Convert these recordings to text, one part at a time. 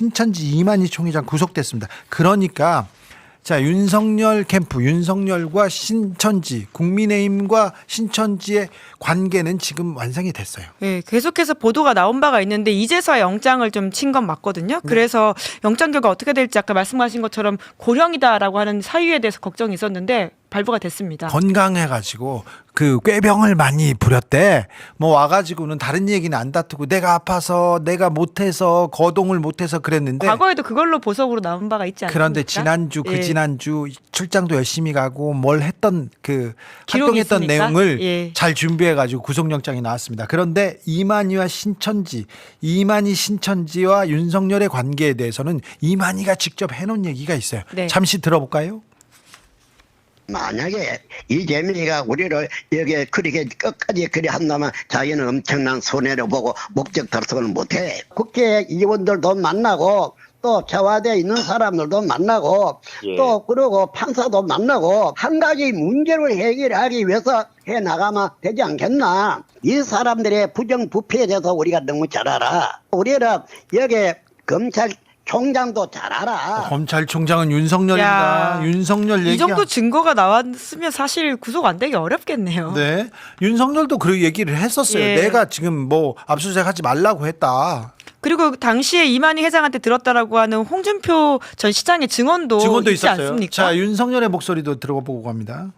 신천지 이만희 총회장 구속됐습니다. 그러니까 자, 윤석열 캠프, 윤석열과 신천지, 국민의힘과 신천지의 관계는 지금 완성이 됐어요. 네, 계속해서 보도가 나온 바가 있는데 이제서야 영장을 좀 친 건 맞거든요. 그래서 영장 결과 어떻게 될지 아까 말씀하신 것처럼 고령이다라고 하는 사유에 대해서 걱정이 있었는데 발부가 됐습니다. 건강해가지고 그 꾀병을 많이 부렸대. 뭐 와가지고는 다른 얘기는 안 다투고 내가 아파서 내가 못해서 거동을 못해서 그랬는데 과거에도 그걸로 보석으로 나온 바가 있지 않습니까? 그런데 지난주 예. 지난주 출장도 열심히 가고 뭘 했던 그 기록이 활동했던 있으니까? 내용을 예. 잘 준비해가지고 구속영장이 나왔습니다. 그런데 이만희와 신천지, 이만희 신천지와 윤석열의 관계에 대해서는 이만희가 직접 해놓은 얘기가 있어요. 네. 잠시 들어볼까요? 만약에 이재명이가 우리를 여기에 그렇게 끝까지 그리 한다면 자기는 엄청난 손해를 보고 목적 달성을 못해. 국회의원들도 만나고 또 청와대에 있는 사람들도 만나고 또 그러고 판사도 만나고 한 가지 문제를 해결하기 위해서 해 나가면 되지 않겠나. 이 사람들의 부정부패에 대해서 우리가 너무 잘 알아. 우리는 여기 검찰총장도 잘 알아. 검찰총장은 윤석열입니다. 야, 윤석열 얘기. 이 정도 증거가 나왔으면 사실 구속 안 되기 어렵겠네요. 네, 윤석열도 그 얘기를 했었어요. 예. 내가 지금 뭐 압수수색하지 말라고 했다. 그리고 당시에 이만희 회장한테 들었다라고 하는 홍준표 전 시장의 증언도 있지 있었어요. 않습니까? 자, 윤석열의 목소리도 들어보고 갑니다.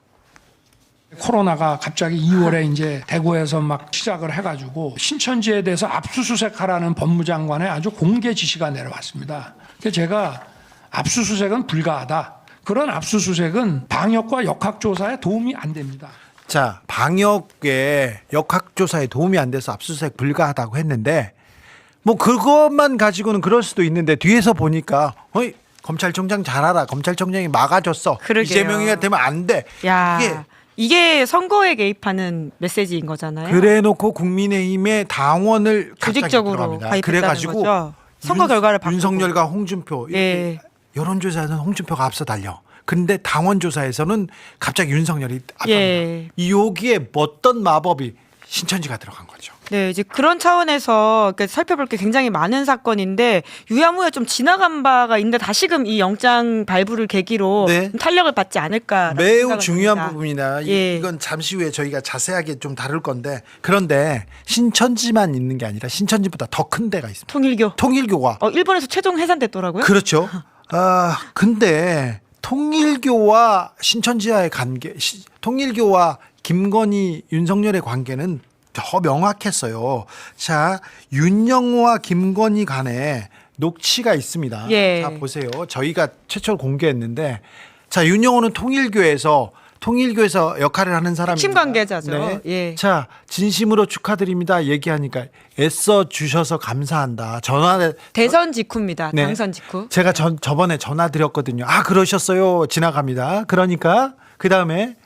코로나가 갑자기 2월에 이제 대구에서 막 시작을 해가지고 신천지에 대해서 압수수색하라는 법무장관의 아주 공개 지시가 내려왔습니다. 그래서 제가 압수수색은 불가하다. 그런 압수수색은 방역과 역학조사에 도움이 안 됩니다. 자, 방역의 역학조사에 도움이 안 돼서 압수수색 불가하다고 했는데 뭐 그것만 가지고는 그럴 수도 있는데 뒤에서 보니까 어이 검찰총장 잘 알아. 검찰총장이 막아줬어. 그러게요. 이재명이가 되면 안 돼. 야, 이게 이게 선거에 개입하는 메시지인 거잖아요. 그래놓고 국민의힘의 당원을 갑자기 조직적으로 들어갑니다. 가입했다는 그래가지고 거죠. 선거 결과를 바꾸고. 윤석열과 홍준표 예. 여론조사에서는 홍준표가 앞서 달려. 근데 당원조사에서는 갑자기 윤석열이 앞섭니다. 예. 여기에 어떤 마법이 신천지가 들어간 거죠. 네, 이제 그런 차원에서 살펴볼 게 굉장히 많은 사건인데 유야무야 좀 지나간 바가 있는데 다시금 이 영장 발부를 계기로 네. 좀 탄력을 받지 않을까. 매우 중요한 부분이다. 예. 이건 잠시 후에 저희가 자세하게 좀 다룰 건데 그런데 신천지만 있는 게 아니라 신천지보다 더 큰 데가 있습니다. 통일교. 통일교가 일본에서 최종 해산됐더라고요. 그렇죠. 근데 통일교와 신천지와의 관계, 통일교와 김건희, 윤석열의 관계는 더 명확했어요. 자, 윤영호와 김건희 간에 녹취가 있습니다. 예. 자, 보세요. 저희가 최초로 공개했는데, 자, 윤영호는 통일교에서 역할을 하는 사람입니다. 핵심 관계자죠. 네. 예. 자, 진심으로 축하드립니다. 얘기하니까 애써 주셔서 감사한다. 대선 직후입니다. 네. 당선 직후. 제가 저번에 전화 드렸거든요. 아, 그러셨어요. 지나갑니다. 그러니까 그다음에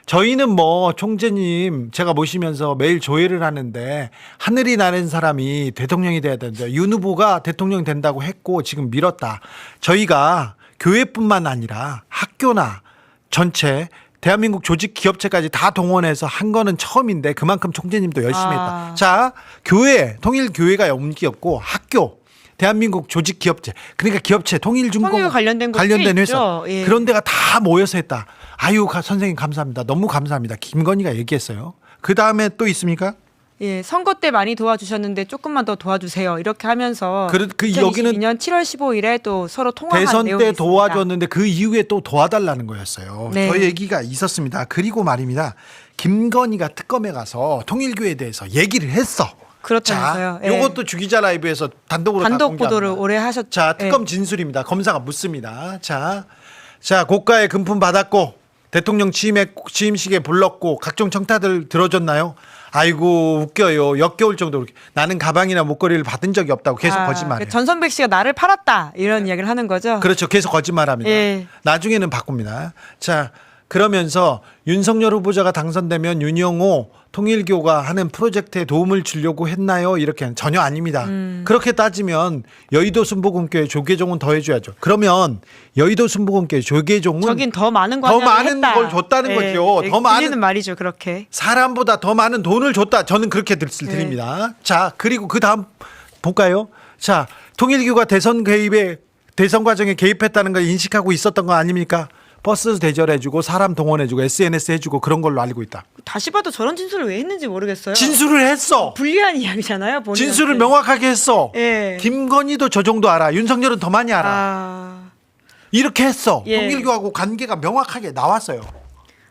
저희는 뭐 총재님 제가 모시면서 매일 조회를 하는데 하늘이 나는 사람이 대통령이 돼야 된다. 윤 후보가 대통령 된다고 했고 지금 미뤘다. 저희가 교회뿐만 아니라 학교나 전체 대한민국 조직 기업체까지 다 동원해서 한 거는 처음인데 그만큼 총재님도 열심히 했다. 자, 교회, 통일교회가 연기였고 학교, 대한민국 조직 기업체, 그러니까 기업체, 통일중공 통일과 관련된 곳이 회사 있죠. 예. 그런 데가 다 모여서 했다. 아유, 선생님 감사합니다. 너무 감사합니다. 김건희가 얘기했어요. 그 다음에 또 있습니까? 예, 선거 때 많이 도와주셨는데 조금만 더 도와주세요. 이렇게 하면서 여기는 2022년 7월 15일에 또 서로 통화한 대선 내용이 때 있습니다. 도와줬는데 그 이후에 또 도와달라는 거였어요. 네. 저희 얘기가 있었습니다. 그리고 말입니다. 김건희가 특검에 가서 통일교에 대해서 얘기를 했어. 그렇다면서요. 자, 예. 요것도 주기자 라이브에서 단독으로 다 단독 공개합니다. 보도를 오래 하셨죠. 자, 특검 예. 진술입니다. 검사가 묻습니다. 자, 고가의 금품 받았고 대통령 취임식에 불렀고 각종 청탁을 들어줬나요? 아이고 웃겨요. 역겨울 정도로 나는 가방이나 목걸이를 받은 적이 없다고 계속 거짓말해요. 전선백 씨가 나를 팔았다 이런 이야기를 하는 거죠. 그렇죠. 계속 거짓말합니다. 예. 나중에는 바꿉니다. 자, 그러면서 윤석열 후보자가 당선되면 윤영호 통일교가 하는 프로젝트에 도움을 주려고 했나요? 이렇게 전혀 아닙니다. 그렇게 따지면 여의도 순복음교회 조계종은 더 해줘야죠. 그러면 여의도 순복음교회 조계종은 저긴 더 많은 더 관여를 많은 했다. 걸 줬다는 거죠. 더 많은 들리는 말이죠. 그렇게. 사람보다 더 많은 돈을 줬다. 저는 그렇게 드립니다. 자, 그리고 그 다음 볼까요? 자, 통일교가 대선 과정에 개입했다는 걸 인식하고 있었던 거 아닙니까? 버스 대절해주고 사람 동원해주고 SNS 해주고 그런 걸로 알고 있다. 다시 봐도 저런 진술을 왜 했는지 모르겠어요. 진술을 했어. 불리한 이야기잖아요. 본인한테. 진술을 명확하게 했어. 예. 김건희도 저 정도 알아. 윤석열은 더 많이 알아. 아. 이렇게 했어. 예. 통일교하고 관계가 명확하게 나왔어요.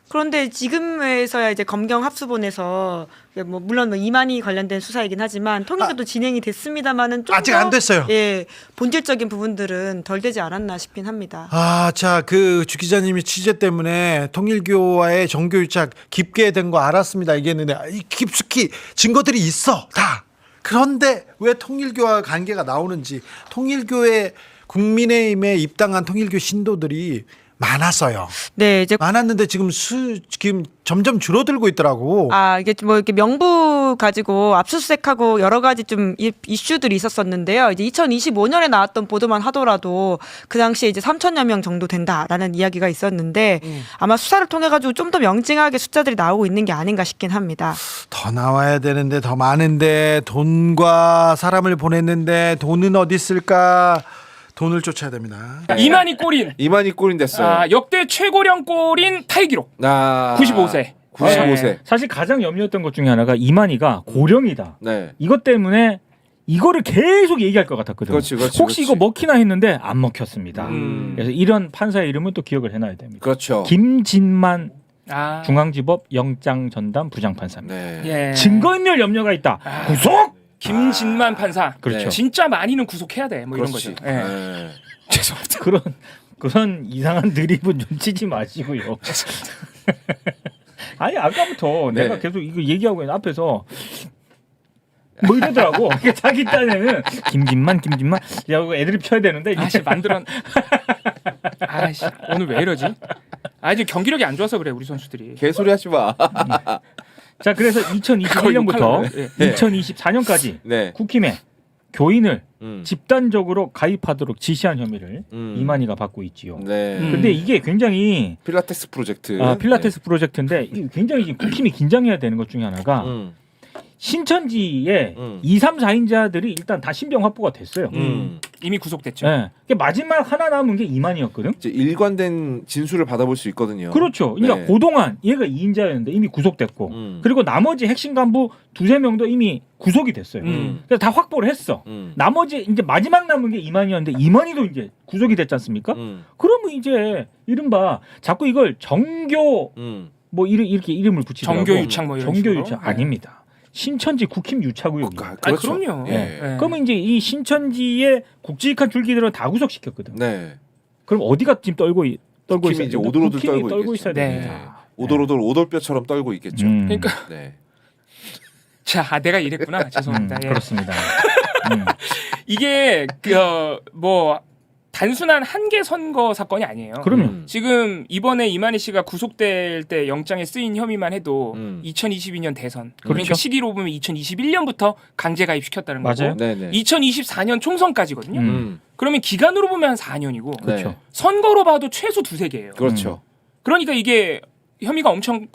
그런데 지금에서야 이제 검경 합수본에서 뭐 물론 뭐 이만희 관련된 수사이긴 하지만 통일교도 진행이 됐습니다만은 좀 아직 더, 안 됐어요. 예, 본질적인 부분들은 덜 되지 않았나 싶긴 합니다. 자, 그 주 기자님이 취재 때문에 통일교와의 정교유착 깊게 된 거 알았습니다. 얘기했는데 깊숙이 증거들이 있어 다. 그런데 왜 통일교와 관계가 나오는지 통일교의 국민의힘에 입당한 통일교 신도들이 많았어요. 네, 이제 많았는데 지금 점점 줄어들고 있더라고. 이게 뭐 이렇게 명부 가지고 압수수색하고 여러 가지 좀 이슈들이 있었었는데요. 이제 2025년에 나왔던 보도만 하더라도 그 당시에 이제 3천여 명 정도 된다라는 이야기가 있었는데 아마 수사를 통해 가지고 좀 더 명징하게 숫자들이 나오고 있는 게 아닌가 싶긴 합니다. 더 나와야 되는데 더 많은데 돈과 사람을 보냈는데 돈은 어디 있을까? 돈을 쫓아야 됩니다. 이만희 골인. 이만희 골인 됐어요. 역대 최고령 골인 타이 기록. 95세. 95세. 사실 가장 염려했던 것 중에 하나가 이만희가 고령이다. 네. 이것 때문에 이거를 계속 얘기할 것 같았거든요. 그렇지. 혹시 이거 먹히나 했는데 안 먹혔습니다. 그래서 이런 판사의 이름은 또 기억을 해놔야 됩니다. 그렇죠. 김진만 아. 중앙지법 영장 전담 부장판사입니다. 네. 예. 증거인멸 염려가 있다. 구속! 김진만 판사. 그렇죠. 진짜 많이는 구속해야 돼. 뭐 이런 그렇지. 거죠. 예. 네. 죄송합니다. 그런 이상한 드립은 좀 치지 마시고요. 아니 아까부터 네. 내가 계속 이거 얘기하고 있는 앞에서 뭐 이러더라고. 자기 딴에는 김진만 야 이거 애드립 쳐야 되는데 이제 아씨 만들어. 아씨 오늘 왜 이러지? 이제 경기력이 안 좋아서 그래 우리 선수들이. 개소리 하지 마. 자 그래서 2021년부터 네. 2024년까지 네. 국힘에 교인을 음. 집단적으로 가입하도록 지시한 혐의를 음. 이만희가 받고 있지요. 네. 근데 이게 굉장히 필라테스 프로젝트. 필라테스 프로젝트인데 이게 굉장히 지금 국힘이 긴장해야 되는 것 중에 하나가 신천지에 2, 3, 4인자들이 일단 다 신병 확보가 됐어요. 이미 구속됐죠. 네. 마지막 하나 남은 게 이만희였거든. 이제 일관된 진술을 받아볼 수 있거든요. 그렇죠. 그러니까 네. 고동안 얘가 2인자였는데 이미 구속됐고 그리고 나머지 핵심 간부 2-3명도 이미 구속이 됐어요. 그래서 다 확보를 했어. 나머지 이제 마지막 남은 게 이만희였는데 이만희도 이제 구속이 됐지 않습니까? 그러면 이제 이른바 자꾸 이걸 정교 뭐 이렇게 이름을 붙이더라고. 정교유착 뭐 이런 식으로. 정교유착 아닙니다. 신천지 국힘 유착 의혹이에요. 그렇죠. 그럼요. 예. 예. 그러면 이제 이 신천지의 굵직한 줄기들은 다 구속시켰거든. 네. 그럼 어디가 지금 떨고 국힘이 있어요? 이제 오돌오돌 국힘이 떨고 떨고 있겠죠. 있어야 네. 됩니다. 오돌오돌 오돌뼈처럼 떨고 있겠죠. 그러니까 네. 자 내가 이랬구나. 죄송합니다. 예. 그렇습니다. 이게 뭐 단순한 한 개 선거 사건이 아니에요. 그러면 지금 이번에 이만희 씨가 구속될 때 영장에 쓰인 혐의만 해도 2022년 대선 그러니까 그렇죠. 시기로 보면 2021년부터 강제 가입시켰다는 맞아요. 거고 네네. 2024년 총선까지거든요. 그러면 기간으로 보면 한 4년이고 그렇죠. 네. 선거로 봐도 최소 2-3개예요. 그렇죠. 그러니까 이게 혐의가 엄청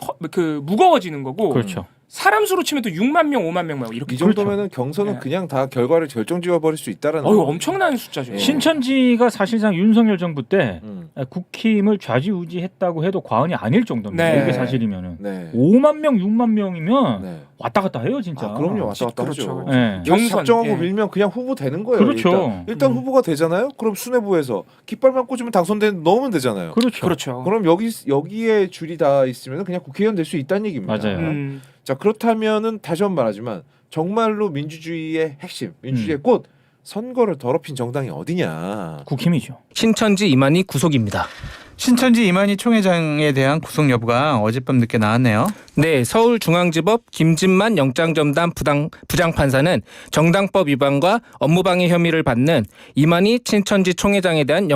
무거워지는 거고 그렇죠. 사람 수로 치면 또 6만 명, 5만 명 막 이렇게 이 정도면은 그렇죠. 경선은 네. 그냥 다 결과를 결정지어 버릴 수 있다라는. 엄청난 숫자죠. 예. 신천지가 사실상 윤석열 정부 때 음. 국힘을 좌지우지했다고 해도 과언이 아닐 정도입니다. 네. 이게 사실이면은 네. 5만 명, 6만 명이면 네. 왔다 갔다 해요, 진짜. 아, 그럼요. 왔다 갔다 그렇죠. 하죠. 네. 경선 경선, 작정하고 예. 밀면 그냥 후보 되는 거예요. 그렇죠. 일단 후보가 되잖아요. 그럼 수뇌부에서 깃발만 꽂으면 당선된 넣으면 되잖아요. 그렇죠. 그렇죠. 그럼 여기에 줄이 다 있으면 그냥 국회의원 될 수 있다는 얘기입니다. 맞아요. 자 그렇다면은 다시 한번 말하지만 정말로 민주주의의 핵심, 민주주의의 꽃 선거를 더럽힌 정당이 어디냐? 국힘이죠. 신천지 이만희 구속입니다. 신천지 이만희 총회장에 대한 구속 여부가 어젯밤 늦게 나왔네요. 네, 서울중앙지법 김진만 영장전담 부장판사는 정당법 위반과 업무방해 혐의를 받는 이만희 신천지 총회장에 대한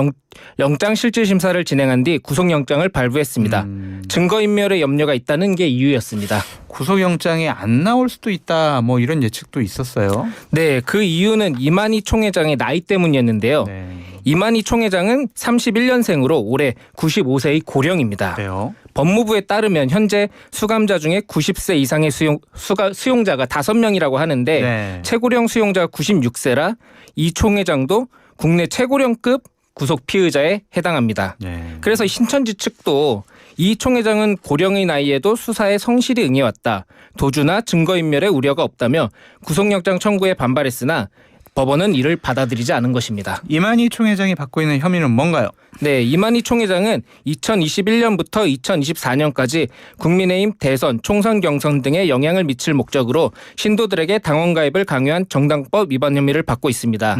영장실질심사를 진행한 뒤 구속영장을 발부했습니다. 증거인멸의 염려가 있다는 게 이유였습니다. 구속영장이 안 나올 수도 있다 뭐 이런 예측도 있었어요. 네, 그 이유는 이만희 총회장의 나이 때문이었는데요. 네. 이만희 총회장은 31년생으로 올해 95세의 고령입니다. 그래요. 법무부에 따르면 현재 수감자 중에 90세 이상의 수용자가 5명이라고 하는데 네. 최고령 수용자가 96세라 이 총회장도 국내 최고령급 구속 피의자에 해당합니다. 네. 그래서 신천지 측도 이 총회장은 고령의 나이에도 수사에 성실히 응해왔다. 도주나 증거인멸의 우려가 없다며 구속영장 청구에 반발했으나 법원은 이를 받아들이지 않은 것입니다. 이만희 총회장이 받고 있는 혐의는 뭔가요? 네, 이만희 총회장은 2021년부터 2024년까지 국민의힘 대선, 총선 경선 등에 영향을 미칠 목적으로 신도들에게 당원 가입을 강요한 정당법 위반 혐의를 받고 있습니다.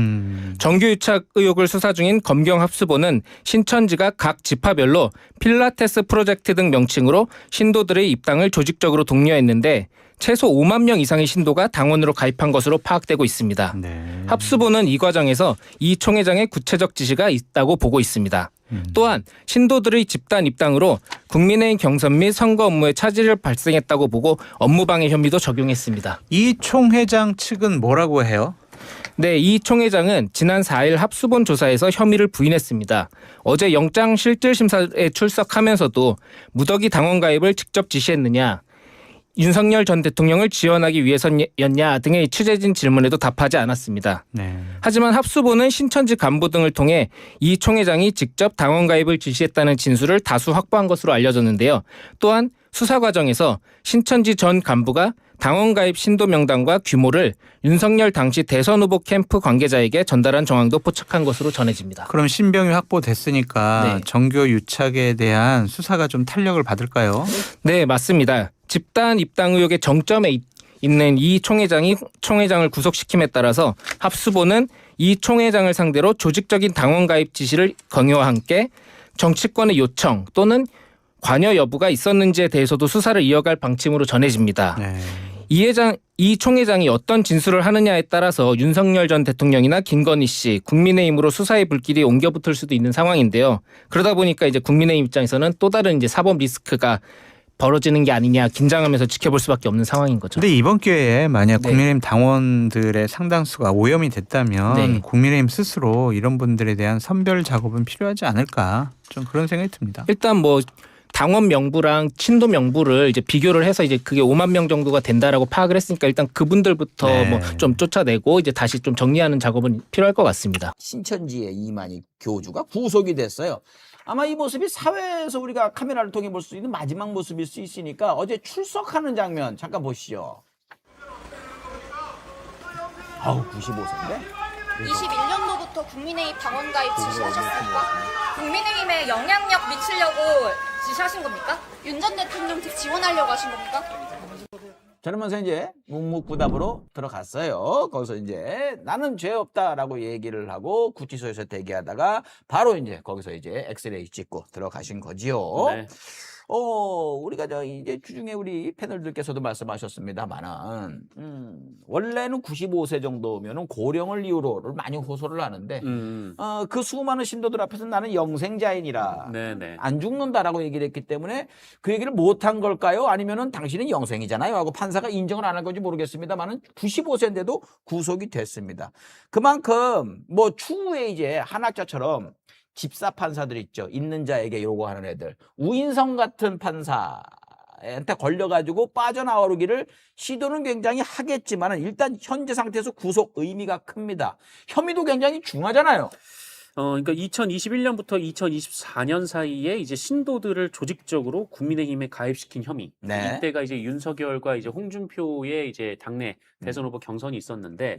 정규 유착 의혹을 수사 중인 검경합수본은 신천지가 각 지파별로 필라테스 프로젝트 등 명칭으로 신도들의 입당을 조직적으로 독려했는데 최소 5만 명 이상의 신도가 당원으로 가입한 것으로 파악되고 있습니다. 네. 합수본은 이 과정에서 이 총회장의 구체적 지시가 있다고 보고 있습니다. 또한 신도들의 집단 입당으로 국민의힘 경선 및 선거 업무에 차질을 발생했다고 보고 업무방해 혐의도 적용했습니다. 이 총회장 측은 뭐라고 해요? 네, 이 총회장은 지난 4일 합수본 조사에서 혐의를 부인했습니다. 어제 영장실질심사에 출석하면서도 무더기 당원 가입을 직접 지시했느냐, 윤석열 전 대통령을 지원하기 위해서였냐 등의 취재진 질문에도 답하지 않았습니다. 네. 하지만 합수본은 신천지 간부 등을 통해 이 총회장이 직접 당원 가입을 지시했다는 진술을 다수 확보한 것으로 알려졌는데요. 또한 수사 과정에서 신천지 전 간부가 당원 가입 신도 명단과 규모를 윤석열 당시 대선 후보 캠프 관계자에게 전달한 정황도 포착한 것으로 전해집니다. 그럼 신병이 확보됐으니까 네. 정교 유착에 대한 수사가 좀 탄력을 받을까요? 네, 맞습니다. 집단 입당 의혹의 정점에 있는 이 총회장을 구속시킴에 따라서 합수본은 이 총회장을 상대로 조직적인 당원 가입 지시를 강요와 함께 정치권의 요청 또는 관여 여부가 있었는지에 대해서도 수사를 이어갈 방침으로 전해집니다. 네. 이 총회장이 어떤 진술을 하느냐에 따라서 윤석열 전 대통령이나 김건희 씨, 국민의힘으로 수사의 불길이 옮겨붙을 수도 있는 상황인데요. 그러다 보니까 이제 국민의힘 입장에서는 또 다른 이제 사법 리스크가 벌어지는 게 아니냐 긴장하면서 지켜볼 수밖에 없는 상황인 거죠. 근데 이번 기회에 만약 네. 국민의힘 당원들의 상당수가 오염이 됐다면 네. 국민의힘 스스로 이런 분들에 대한 선별 작업은 필요하지 않을까 좀 그런 생각이 듭니다. 일단 뭐 당원 명부랑 친도 명부를 이제 비교를 해서 이제 그게 5만 명 정도가 된다라고 파악을 했으니까 일단 그분들부터 네. 뭐 좀 쫓아내고 이제 다시 좀 정리하는 작업은 필요할 것 같습니다. 신천지의 이만희 교주가 구속이 됐어요. 아마 이 모습이 사회에서 우리가 카메라를 통해 볼 수 있는 마지막 모습일 수 있으니까 어제 출석하는 장면 잠깐 보시죠. 아우 95세인데? 21년도부터 국민의힘 당원 가입 지시하셨습니까? 국민의힘에 영향력 미치려고 지시하신 겁니까? 윤 전 대통령 지원하려고 하신 겁니까? 저러면서 이제 묵묵부답으로 들어갔어요. 거기서 이제 나는 죄 없다라고 얘기를 하고 구치소에서 대기하다가 바로 이제 거기서 이제 엑스레이 찍고 들어가신 거지요. 네. 우리가 이제 주중에 우리 패널들께서도 말씀하셨습니다만은 원래는 95세 정도면은 고령을 이유로를 많이 호소를 하는데 그 수많은 신도들 앞에서 나는 영생자인이라 네네. 안 죽는다라고 얘기를 했기 때문에 그 얘기를 못한 걸까요? 아니면은 당신은 영생이잖아요 하고 판사가 인정을 안 한 건지 모르겠습니다만은 95세인데도 구속이 됐습니다. 그만큼 뭐 추후에 이제 한학자처럼 집사 판사들 있죠. 있는 자에게 요구하는 애들. 우인성 같은 판사한테 걸려가지고 빠져나오기를 시도는 굉장히 하겠지만 일단 현재 상태에서 구속 의미가 큽니다. 혐의도 굉장히 중하잖아요. 그러니까 2021년부터 2024년 사이에 이제 신도들을 조직적으로 국민의힘에 가입시킨 혐의. 네. 이때가 이제 윤석열과 이제 홍준표의 이제 당내 대선 후보 경선이 있었는데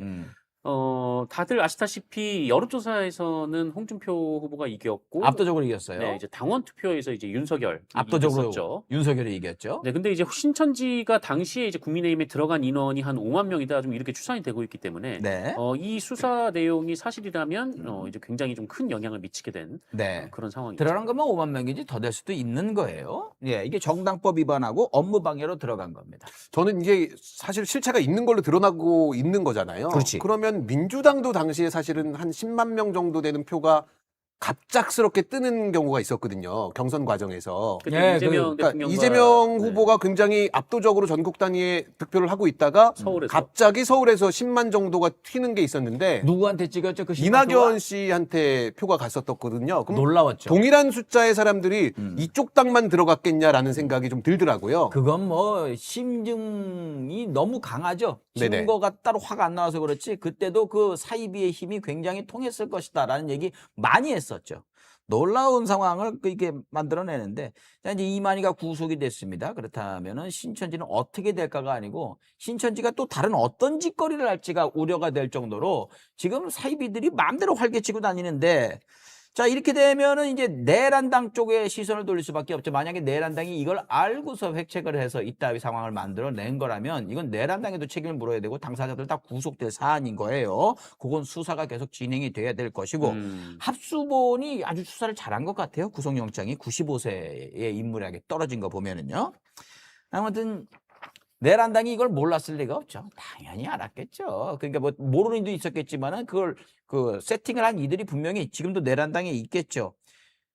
다들 아시다시피 여론조사에서는 홍준표 후보가 이겼고 압도적으로 이겼어요. 네, 이제 당원 투표에서 이제 윤석열 압도적으로 이겼었죠. 윤석열이 이겼죠. 네, 근데 이제 신천지가 당시에 이제 국민의힘에 들어간 인원이 한 5만 명이다 좀 이렇게 추산이 되고 있기 때문에 네. 이 수사 내용이 사실이라면 이제 굉장히 좀 큰 영향을 미치게 된 네. 그런 상황이죠. 들어간 거면 5만 명이지 더 될 수도 있는 거예요. 예, 이게 정당법 위반하고 업무방해로 들어간 겁니다. 저는 이게 사실 실체가 있는 걸로 드러나고 있는 거잖아요. 그렇지. 그러면 민주당도 당시에 사실은 한 10만 명 정도 되는 표가 갑작스럽게 뜨는 경우가 있었거든요. 경선 과정에서. 그때 예, 이재명 그러니까 대통령과 이재명 네. 후보가 굉장히 압도적으로 전국 단위의 득표를 하고 있다가 서울에서 갑자기 서울에서 10만 정도가 튀는 게 있었는데 누구한테 찍었죠? 그 이낙연 씨한테 표가 갔었거든요. 그럼 놀라웠죠. 동일한 숫자의 사람들이 이쪽 당만 들어갔겠냐라는 생각이 좀 들더라고요. 그건 뭐 심증이 너무 강하죠. 네네. 증거가 따로 확 안 나와서 그렇지 그때도 그 사이비의 힘이 굉장히 통했을 것이다라는 얘기 많이 했었죠. 놀라운 상황을 이렇게 만들어내는데 자, 이제 이만희가 구속이 됐습니다. 그렇다면은 신천지는 어떻게 될까가 아니고 신천지가 또 다른 어떤 짓거리를 할지가 우려가 될 정도로 지금 사이비들이 마음대로 활개치고 다니는데 자 이렇게 되면은 이제 내란당 쪽에 시선을 돌릴 수밖에 없죠. 만약에 내란당이 이걸 알고서 획책을 해서 이따위 상황을 만들어낸 거라면 이건 내란당에도 책임을 물어야 되고 당사자들 다 구속될 사안인 거예요. 그건 수사가 계속 진행이 돼야 될 것이고 합수본이 아주 수사를 잘한 것 같아요. 구속영장이 95세의 인물에게 떨어진 거 보면은요. 아무튼 내란당이 이걸 몰랐을 리가 없죠. 당연히 알았겠죠. 그러니까 뭐 모르는 이도 있었겠지만은 그걸 그 세팅을 한 이들이 분명히 지금도 내란당에 있겠죠.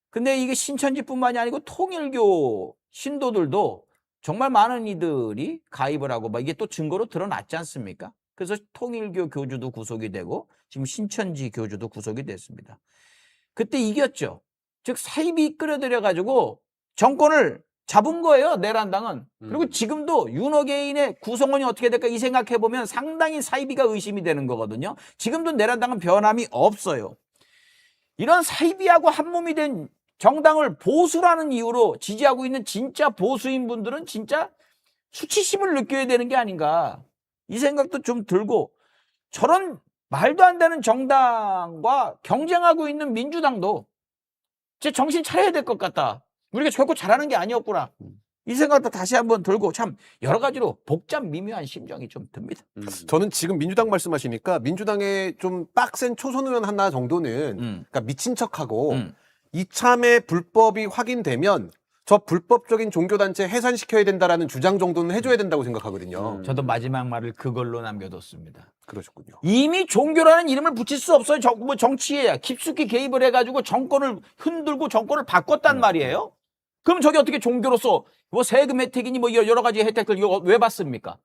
근데 이게 신천지뿐만이 아니고 통일교 신도들도 정말 많은 이들이 가입을 하고 막 이게 또 증거로 드러났지 않습니까? 그래서 통일교 교주도 구속이 되고 지금 신천지 교주도 구속이 됐습니다. 그때 이겼죠. 즉 사입이 끌어들여 가지고 정권을 잡은 거예요, 내란당은. 그리고 지금도 윤호개인의 구성원이 어떻게 될까 이 생각해보면 상당히 사이비가 의심이 되는 거거든요. 지금도 내란당은 변함이 없어요. 이런 사이비하고 한몸이 된 정당을 보수라는 이유로 지지하고 있는 진짜 보수인 분들은 진짜 수치심을 느껴야 되는 게 아닌가. 이 생각도 좀 들고 저런 말도 안 되는 정당과 경쟁하고 있는 민주당도 제 정신 차려야 될 것 같다. 우리가 결코 잘하는 게 아니었구나. 이 생각도 다시 한번 들고 참 여러 가지로 복잡 미묘한 심정이 좀 듭니다. 저는 지금 민주당 말씀하시니까 민주당의 좀 빡센 초선 의원 하나 정도는 그러니까 미친 척하고 이참에 불법이 확인되면 저 불법적인 종교단체 해산시켜야 된다라는 주장 정도는 해줘야 된다고 생각하거든요. 저도 마지막 말을 그걸로 남겨뒀습니다. 그러셨군요. 이미 종교라는 이름을 붙일 수 없어요. 뭐 정치에 깊숙이 개입을 해가지고 정권을 흔들고 정권을 바꿨단 말이에요. 그럼 저게 어떻게 종교로서 뭐 세금 혜택이니 뭐 여러 가지 혜택을 이거 왜 받습니까?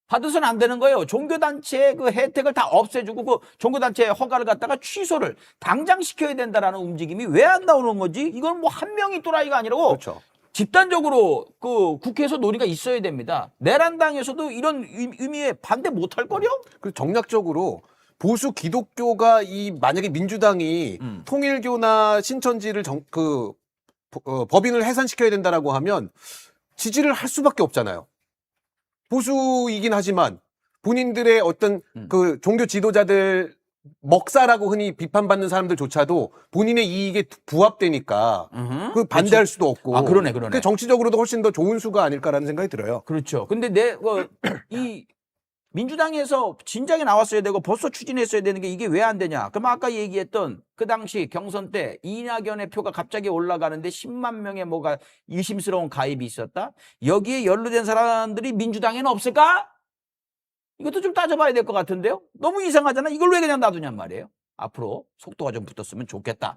받아서는 안 되는 거예요. 종교단체의 그 혜택을 다 없애주고 그 종교단체의 허가를 갖다가 취소를 당장 시켜야 된다라는 움직임이 왜 안 나오는 거지? 이건 뭐 한 명이 또라이가 아니라고 그렇죠. 집단적으로 그 국회에서 논의가 있어야 됩니다. 내란당에서도 이런 의미에 반대 못할 거려? 그 정략적으로 보수 기독교가 이 만약에 민주당이 통일교나 신천지를 법인을 해산시켜야 된다라고 하면 지지를 할 수밖에 없잖아요. 보수이긴 하지만 본인들의 어떤 그 종교 지도자들 먹사라고 흔히 비판받는 사람들조차도 본인의 이익에 부합되니까 그 반대할 수도 없고. 아, 그러네. 그 정치적으로도 훨씬 더 좋은 수가 아닐까라는 생각이 들어요. 그렇죠. 근데 이 민주당에서 진작에 나왔어야 되고 벌써 추진했어야 되는 게 이게 왜 안 되냐? 그럼 아까 얘기했던 그 당시 경선 때 이낙연의 표가 갑자기 올라가는데 10만 명의 뭐가 의심스러운 가입이 있었다? 여기에 연루된 사람들이 민주당에는 없을까? 이것도 좀 따져봐야 될 것 같은데요? 너무 이상하잖아. 이걸 왜 그냥 놔두냔 말이에요. 앞으로 속도가 좀 붙었으면 좋겠다.